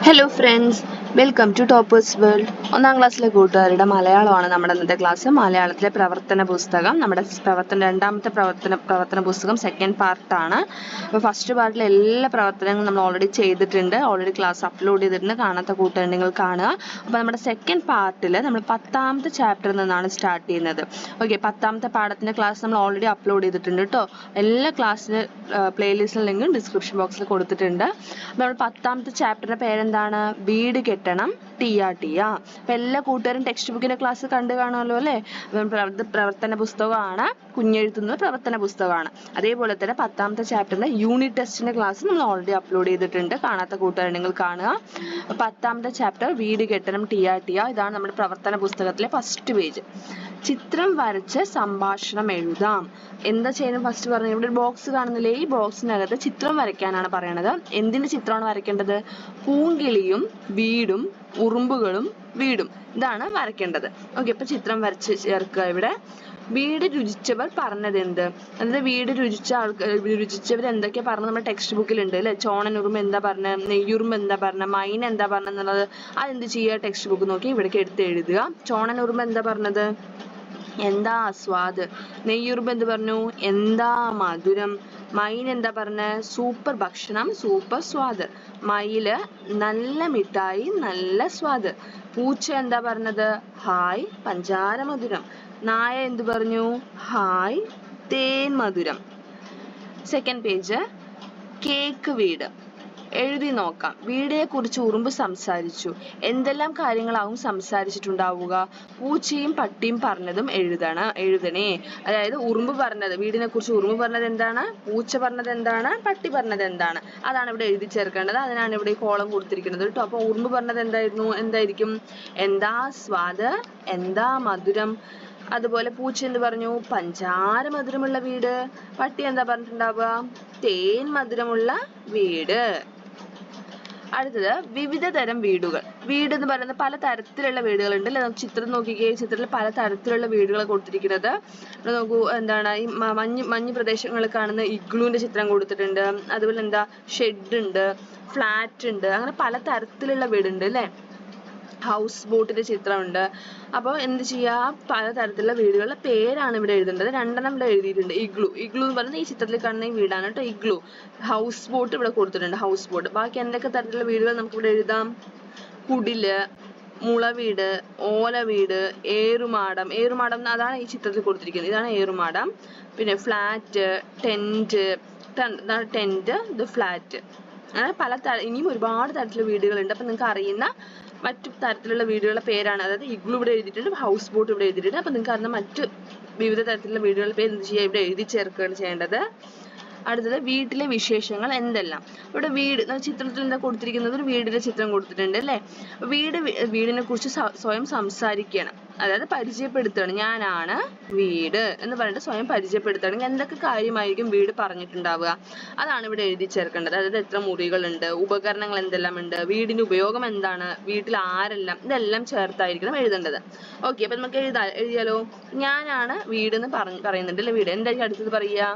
Hello friends, welcome to Toppers World. ഒന്നാം ക്ലാസ്സിലെ കൂട്ടുകാരുടെ മലയാളമാണ് നമ്മുടെ ഇന്നത്തെ ക്ലാസ്. മലയാളത്തിലെ പ്രവർത്തന പുസ്തകം, നമ്മുടെ രണ്ടാമത്തെ പ്രവർത്തന പുസ്തകം സെക്കൻഡ് പാർട്ടാണ്. അപ്പോൾ ഫസ്റ്റ് പാർട്ടിൽ എല്ലാ പ്രവർത്തനങ്ങളും നമ്മൾ ഓൾറെഡി ചെയ്തിട്ടുണ്ട്, ഓൾറെഡി ക്ലാസ് അപ്ലോഡ് ചെയ്തിട്ടുണ്ട്. കാണാത്ത കൂട്ടുകാർ നിങ്ങൾ കാണുക. അപ്പോൾ നമ്മുടെ സെക്കൻഡ് പാർട്ടിൽ നമ്മൾ 10ാമത്തെ ചാപ്റ്ററിൽ നിന്നാണ് സ്റ്റാർട്ട് ചെയ്യുന്നത്. ഓക്കെ, 10ാമത്തെ പാഠത്തിൻ്റെ ക്ലാസ് നമ്മൾ ഓൾറെഡി അപ്ലോഡ് ചെയ്തിട്ടുണ്ട് കേട്ടോ. എല്ലാ ക്ലാസ്സിന് പ്ലേലിസ്റ്റിൽ ലിങ്കും ഡിസ്ക്രിപ്ഷൻ ബോക്സിൽ കൊടുത്തിട്ടുണ്ട്. അപ്പോൾ നമ്മൾ 10ാമത്തെ ചാപ്റ്ററിൻ്റെ പേരെന്താണ്? വീട് കെട്ടണം ടിയ ടിയ. അപ്പം എല്ലാ കൂട്ടുകാരും ടെക്സ്റ്റ് ബുക്കിൻ്റെ ക്ലാസ് കണ്ടു കാണുമല്ലോ അല്ലേ? പ്രവർത്തന പുസ്തകമാണ്, കുഞ്ഞെഴുത്തുന്നത് പ്രവർത്തന പുസ്തകമാണ്. അതേപോലെ തന്നെ 10ാമത്തെ ചാപ്റ്ററിൻ്റെ യൂണിറ്റ് ടെസ്റ്റിൻ്റെ ക്ലാസ് നമ്മൾ ഓൾറെഡി അപ്ലോഡ് ചെയ്തിട്ടുണ്ട്. കാണാത്ത കൂട്ടുകാർ നിങ്ങൾ കാണുക. 10ാമത്തെ ചാപ്റ്റർ വീട് കെട്ടണം ടിയ ടിയ. ഇതാണ് നമ്മുടെ പ്രവർത്തന പുസ്തകത്തിലെ ഫസ്റ്റ് പേജ്. ചിത്രം വരച്ച് സംഭാഷണം എഴുതാം. എന്താ ചെയ്യുന്നത്? ഫസ്റ്റ് പറഞ്ഞു, ഇവിടെ ഒരു ബോക്സ് കാണുന്നില്ലേ? ഈ ബോക്സിനകത്ത് ചിത്രം വരയ്ക്കാനാണ് പറയണത്. എന്തിന്റെ ചിത്രമാണ് വരയ്ക്കേണ്ടത്? പൂങ്കിളിയും വീടും ഉറുമ്പുകളും വീടും, ഇതാണ് വരയ്ക്കേണ്ടത്. ഓക്കെ, ഇപ്പൊ ചിത്രം വരച്ച് ചേർക്കുക. ഇവിടെ വീട് രുചിച്ചവർ പറഞ്ഞതെന്ത്? അതായത് വീട് രുചിച്ചവർ എന്തൊക്കെയാ പറഞ്ഞത് നമ്മുടെ ടെക്സ്റ്റ് ബുക്കിലുണ്ട് അല്ലെ? ചോണനുറുമ്പ് എന്താ പറഞ്ഞത്, നെയ്യുറുമ്പ് എന്താ പറഞ്ഞത്, മൈന എന്താ പറഞ്ഞെന്നുള്ളത് അതെന്ത് ചെയ്യുക? ടെക്സ്റ്റ് ബുക്ക് നോക്കി ഇവിടേക്ക് എടുത്ത് എഴുതുക. ചോണനുറുമ്പ് എന്താ പറഞ്ഞത്? എന്താ സ്വാദ്. നെയ്യുറുമ്പ് എന്ത് പറഞ്ഞു? എന്താ മധുരം. മൈൻ എന്താ പറഞ്ഞ? സൂപ്പർ ഭക്ഷണം, സൂപ്പർ സ്വാദ്. മയില് നല്ല മിഠായി, നല്ല സ്വാദ്. പൂച്ച എന്താ പറഞ്ഞത്? ഹായ് പഞ്ചാര മധുരം. നായ എന്ത് പറഞ്ഞു? ഹായ് തേൻ മധുരം. സെക്കൻഡ് പേജ്, കേക്ക് വീട്. എഴുതി നോക്കാം. വീടിനെ കുറിച്ച് ഉറുമ്പ് സംസാരിച്ചു. എന്തെല്ലാം കാര്യങ്ങളാവും സംസാരിച്ചിട്ടുണ്ടാവുക? പൂച്ചയും പട്ടിയും പറഞ്ഞതും എഴുതണേ. അതായത് ഉറുമ്പ് പറഞ്ഞത്, വീടിനെ കുറിച്ച് ഉറുമ്പ് പറഞ്ഞത് എന്താണ്, പൂച്ച പറഞ്ഞത് എന്താണ്, പട്ടി പറഞ്ഞത് എന്താണ്, അതാണ് ഇവിടെ എഴുതി ചേർക്കേണ്ടത്. അതിനാണ് ഇവിടെ ഈ കോളം കൊടുത്തിരിക്കുന്നത് കേട്ടോ. അപ്പൊ ഉറുമ്പ് പറഞ്ഞത് എന്തായിരിക്കും? എന്താ സ്വാദ്, എന്താ മധുരം. അതുപോലെ പൂച്ച എന്ത് പറഞ്ഞു? പഞ്ചാര മധുരമുള്ള വീട്. പട്ടി എന്താ പറഞ്ഞിട്ടുണ്ടാവുക? തേൻ മധുരമുള്ള വീട്. അടുത്തത്, വിവിധ തരം വീടുകൾ. വീട് എന്ന് പറയുന്നത് പല തരത്തിലുള്ള വീടുകളുണ്ട് അല്ലെ? ചിത്രം നോക്കിക്കേ, ചിത്രത്തിൽ പല തരത്തിലുള്ള വീടുകൾ കൊടുത്തിരിക്കുന്നത്. ഇവിടെ നോക്കൂ, എന്താണ് ഈ മഞ്ഞ് പ്രദേശങ്ങളിൽ കാണുന്ന ഇഗ്ലൂന്റെ ചിത്രം കൊടുത്തിട്ടുണ്ട്. അതുപോലെ എന്താ, ഷെഡ് ഉണ്ട്, ഫ്ലാറ്റ് ഉണ്ട്, അങ്ങനെ പല തരത്തിലുള്ള വീടുണ്ട് അല്ലെ? ഹൗസ് ബോട്ടിന്റെ ചിത്രമുണ്ട്. അപ്പോൾ എന്ത് ചെയ്യാ? പലതരത്തിലുള്ള വീടുകളുടെ പേരാണ് ഇവിടെ എഴുതേണ്ടത്. 2എണ്ണം ഇവിടെ എഴുതിയിട്ടുണ്ട്. ഇഗ്ലു എന്ന് പറയുന്നത് ഈ ചിത്രത്തിൽ കാണുന്ന ഈ വീടാണ് കേട്ടോ, ഇഗ്ലു. ഹൗസ് ബോട്ട് ഇവിടെ കൊടുത്തിട്ടുണ്ട്, ഹൗസ് ബോട്ട്. ബാക്കി എന്തൊക്കെ തരത്തിലുള്ള വീടുകൾ നമുക്ക് ഇവിടെ എഴുതാം? കുടില്, മുളവീട്, ഓലവീട്, ഏറുമാടം. ഏറുമാടം അതാണ് ഈ ചിത്രത്തിൽ കൊടുത്തിരിക്കുന്നത്, ഇതാണ് ഏറുമാടം. പിന്നെ ഫ്ലാറ്റ്, ടെന്റ്, ഇത് ഫ്ലാറ്റ്. അങ്ങനെ ഇനിയും ഒരുപാട് തരത്തിലുള്ള വീടുകളുണ്ട്. അപ്പൊ നിങ്ങൾക്ക് അറിയുന്ന മറ്റു തരത്തിലുള്ള വീടുകളുടെ പേരാണ്, അതായത് ഇഗ്ലു ഇവിടെ എഴുതിയിട്ടുണ്ട്, ഹൗസ് ബോട്ട് ഇവിടെ എഴുതിയിട്ടുണ്ട്. അപ്പൊ നിങ്ങൾക്ക് അറിയുന്ന മറ്റു വിവിധ തരത്തിലുള്ള വീടുകളുടെ പേര് എന്ത് ചെയ്യുക? ഇവിടെ എഴുതി ചേർക്കുകയാണ് ചെയ്യേണ്ടത്. അടുത്തത്, വീട്ടിലെ വിശേഷങ്ങൾ എന്തെല്ലാം. ഇവിടെ വീട് ചിത്രത്തിൽ എന്താ കൊടുത്തിരിക്കുന്നത്? ഒരു വീടിന്റെ ചിത്രം കൊടുത്തിട്ടുണ്ട് അല്ലെ? വീടിനെ കുറിച്ച് സ്വയം സംസാരിക്കണം, അതായത് പരിചയപ്പെടുത്തുകയാണ്. ഞാനാണ് വീട് എന്ന് പറഞ്ഞിട്ട് സ്വയം പരിചയപ്പെടുത്തുകയാണെങ്കിൽ എന്തൊക്കെ കാര്യമായിരിക്കും വീട് പറഞ്ഞിട്ടുണ്ടാവുക, അതാണ് ഇവിടെ എഴുതി ചേർക്കേണ്ടത്. അതായത് എത്ര മുറികളുണ്ട്, ഉപകരണങ്ങൾ എന്തെല്ലാം ഉണ്ട്, വീടിന്റെ ഉപയോഗം എന്താണ്, വീട്ടിൽ ആരെല്ലാം, ഇതെല്ലാം ചേർത്തായിരിക്കണം എഴുതേണ്ടത്. ഓക്കെ, അപ്പൊ നമുക്ക് എഴുതിയാലോ? ഞാനാണ് വീട് എന്ന് പറയുന്നുണ്ട് അല്ലെ? വീട് എന്തായിരിക്കും അടുത്തത് പറയുക?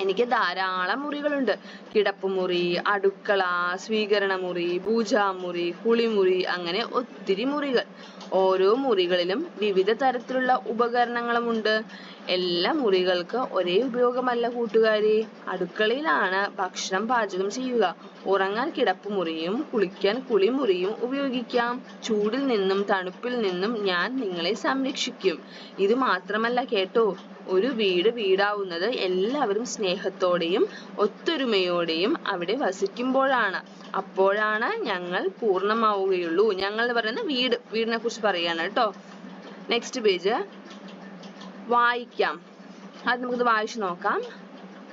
എനിക്ക് ധാരാളം മുറികളുണ്ട്. കിടപ്പുമുറി, അടുക്കള, സ്വീകരണമുറി, പൂജാമുറി, കുളിമുറി, അങ്ങനെ ഒത്തിരി മുറികൾ. ഓരോ മുറികളിലും വിവിധ തരത്തിലുള്ള ഉപകരണങ്ങളുമുണ്ട്. എല്ലാ മുറികൾക്ക് ഒരേ ഉപയോഗമല്ല കൂട്ടുകാരെ. അടുക്കളയിലാണ് ഭക്ഷണം പാചകം ചെയ്യുക. ഉറങ്ങാൻ കിടപ്പുമുറിയും കുളിക്കാൻ കുളിമുറിയും ഉപയോഗിക്കാം. ചൂടിൽ നിന്നും തണുപ്പിൽ നിന്നും ഞാൻ നിങ്ങളെ സംരക്ഷിക്കും. ഇത് മാത്രമല്ല കേട്ടോ, ഒരു വീടാവുന്നത് എല്ലാവരും സ്നേഹത്തോടെയും ഒത്തൊരുമയോടെയും അവിടെ വസിക്കുമ്പോഴാണ്. അപ്പോഴാണ് ഞങ്ങൾ പൂർണ്ണമാവുകയുള്ളൂ. ഞങ്ങൾ എന്ന് പറയുന്നത് വീടിനെ കുറിച്ച് പറയാണ് കേട്ടോ. നെക്സ്റ്റ് പേജ്, വായിക്കാം. അത് നമുക്ക് വായിച്ചു നോക്കാം.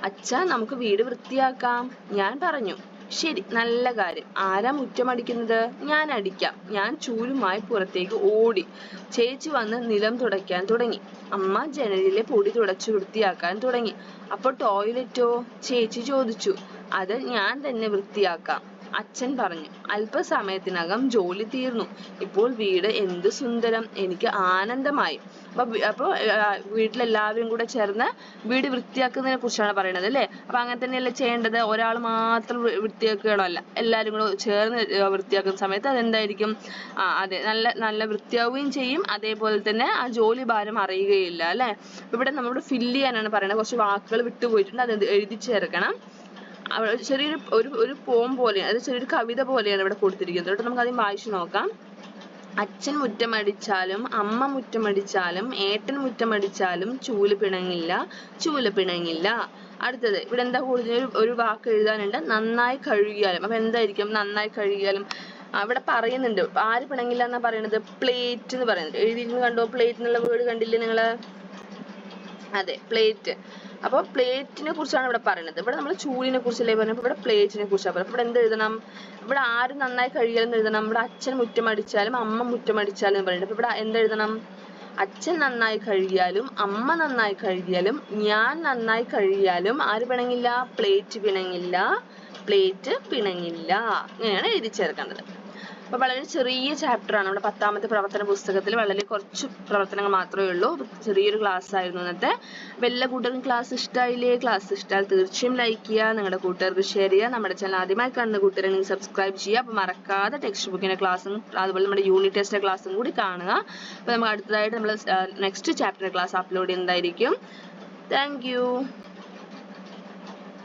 അച്ഛാ, നമുക്ക് വീട് വൃത്തിയാക്കാം. ഞാൻ പറഞ്ഞു. ശരി, നല്ല കാര്യം. ആരാ മുറ്റമടിക്കുന്നത്? ഞാൻ അടിക്കാം. ഞാൻ ചൂലുമായി പുറത്തേക്ക് ഓടി. ചേച്ചി വന്ന് നിലം തുടയ്ക്കാൻ തുടങ്ങി. അമ്മ ജനലിലെ പൊടി തുടച്ചു വൃത്തിയാക്കാൻ തുടങ്ങി. അപ്പോൾ ടോയ്ലറ്റോ? ചേച്ചി ചോദിച്ചു. അത് ഞാൻ തന്നെ വൃത്തിയാക്കാം. അച്ഛൻ പറഞ്ഞു. അല്പസമയത്തിനകം ജോലി തീർന്നു. ഇപ്പോൾ വീട് എന്ത് സുന്ദരം, എനിക്ക് ആനന്ദമായി. അപ്പൊ വീട്ടിലെല്ലാവരും കൂടെ ചേർന്ന് വീട് വൃത്തിയാക്കുന്നതിനെ കുറിച്ചാണ് പറയുന്നത് അല്ലേ. അപ്പൊ അങ്ങനെ തന്നെയല്ലേ ചെയ്യേണ്ടത്, ഒരാൾ മാത്രം വൃത്തിയാക്കുകയാണോ, അല്ല, എല്ലാവരും കൂടെ ചേർന്ന് വൃത്തിയാക്കുന്ന സമയത്ത് അതെന്തായിരിക്കും, അതെ, നല്ല നല്ല വൃത്തിയാവുകയും ചെയ്യും. അതേപോലെ തന്നെ ആ ജോലി ഭാരം അറിയുകയില്ല അല്ലെ. ഇവിടെ നമ്മളോട് ഫില്ല് ചെയ്യാനാണ് പറയുന്നത്. കുറച്ച് വാക്കുകൾ വിട്ടുപോയിട്ടുണ്ട്, അത് എഴുതി ചേർക്കണം. ചെറിയൊരു ഒരു പോം പോലെയാണ്, അത് ചെറിയൊരു കവിത പോലെയാണ് ഇവിടെ കൊടുത്തിരിക്കുന്നത് കേട്ടോ. നമുക്ക് ആദ്യം വായിച്ചു നോക്കാം. അച്ഛൻ മുറ്റമടിച്ചാലും അമ്മ മുറ്റമടിച്ചാലും ഏട്ടൻ മുറ്റമടിച്ചാലും ചൂല് പിണങ്ങില്ല. അടുത്തത് ഇവിടെ എന്താ കൂടുതൽ ഒരു വാക്ക് എഴുതാനുണ്ട്, നന്നായി കഴുകിയാലും. അപ്പൊ എന്തായിരിക്കും നന്നായി കഴുകിയാലും? അവിടെ പറയുന്നുണ്ട്, ആര് പിണങ്ങില്ല എന്നാ പറയുന്നത്, പ്ലേറ്റ് എന്ന് പറയുന്നത്. എഴുതിയിരിക്കുന്നത് കണ്ടോ, പ്ലേറ്റ് എന്നുള്ള വേർഡ് കണ്ടില്ലേ നിങ്ങള്? അതെ, പ്ലേറ്റ്. അപ്പൊ പ്ലേറ്റിനെ കുറിച്ചാണ് ഇവിടെ പറയുന്നത്. ഇവിടെ നമ്മൾ ചൂലിനെ കുറിച്ചല്ലേ പറഞ്ഞപ്പോൾ ഇവിടെ പ്ലേറ്റിനെ കുറിച്ചാണ് പറയുന്നത്. ഇവിടെ എന്ത് എഴുതണം, ഇവിടെ ആര് നന്നായി കഴുകിയാലും എഴുതണം. ഇവിടെ അച്ഛൻ മുറ്റമടിച്ചാലും അമ്മ മുറ്റമടിച്ചാലും എന്ന് പറയുന്നത്. അപ്പൊ ഇവിടെ എന്തെഴുതണം, അച്ഛൻ നന്നായി കഴുകിയാലും അമ്മ നന്നായി കഴുകിയാലും ഞാൻ നന്നായി കഴുകിയാലും ആര് പിണങ്ങില്ല, പ്ലേറ്റ് പിണങ്ങില്ല. ഇങ്ങനെയാണ് എഴുതി ചേർക്കേണ്ടത്. അപ്പൊ വളരെ ചെറിയ ചാപ്റ്റർ ആണ്. നമ്മുടെ 10ാമത്തെ പ്രവർത്തന പുസ്തകത്തിൽ വളരെ കുറച്ച് പ്രവർത്തനങ്ങൾ മാത്രമേ ഉള്ളൂ. ചെറിയൊരു ക്ലാസ് ആയിരുന്നു ഇന്നത്തെ. അപ്പൊ എല്ലാ കൂട്ടുകാർക്കും ക്ലാസ് ഇഷ്ടമായില്ലേ? ക്ലാസ് ഇഷ്ടമായാൽ തീർച്ചയായും ലൈക്ക് ചെയ്യുക, നിങ്ങളുടെ കൂട്ടുകാർക്ക് ഷെയർ ചെയ്യുക. നമ്മുടെ ചാനൽ ആദ്യമായി കാണുന്ന കൂട്ടുകാരെ സബ്സ്ക്രൈബ് ചെയ്യുക. അപ്പൊ മറക്കാതെ ടെക്സ്റ്റ് ബുക്കിന്റെ ക്ലാസ്സും അതുപോലെ നമ്മുടെ യൂണിറ്റ് ടെസ്റ്റിന്റെ ക്ലാസ്സും കൂടി കാണുക. അപ്പൊ നമുക്ക് അടുത്തതായിട്ട് നമ്മൾ നെക്സ്റ്റ് ചാപ്റ്റർ ക്ലാസ് അപ്ലോഡ് ചെയ്യുന്നതായിരിക്കും. Thank you.